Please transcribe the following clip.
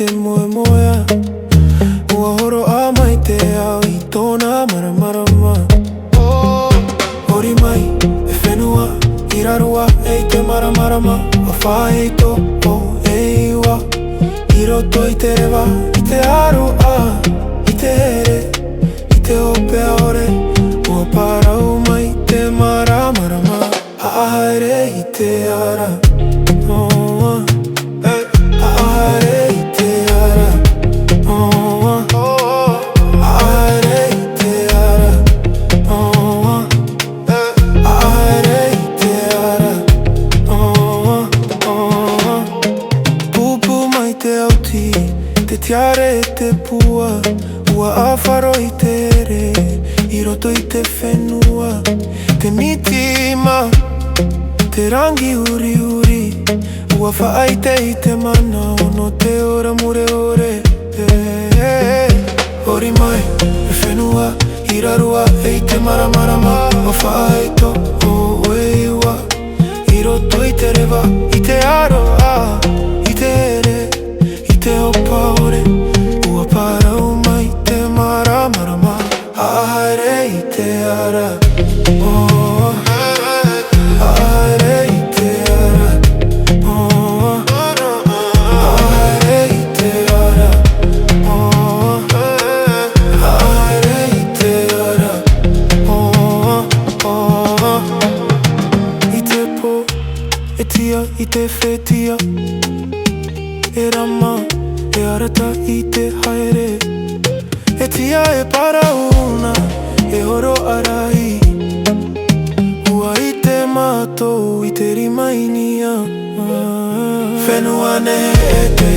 te moe moea. Ua horo a mai te au I tōna maramarama. Hori mai e whenua I rarua e te maramarama. A whae to o e iwa I roto I te rewa I te aroa I te here I te ope aore. Ua parau mai te maramarama. Haere I te ara. Haere I te ara. Haere I te ara. Haere I te ara. Pupu mai te auti Te tiare e te pua. Ua awharo I te ere I roto I te whenua. Te mitima Te rangi uri uri. Ua whaaite I te mana Ono te ora mure ore. Hori mai e whenua I rarua e te maramarama. Ua whaaito o e iwa I roto I te rewa I te aroa I te ere I te opa ore. Ua parau mai te maramarama. Haere I te ara. Haere I te ara. Haere I te ara. Haere I te ara. I te po e tia I te whetia. E rama e arata I te haere. E tia e parauna e horo arai. Ua I te matou I te rimainia. Whenua ne e te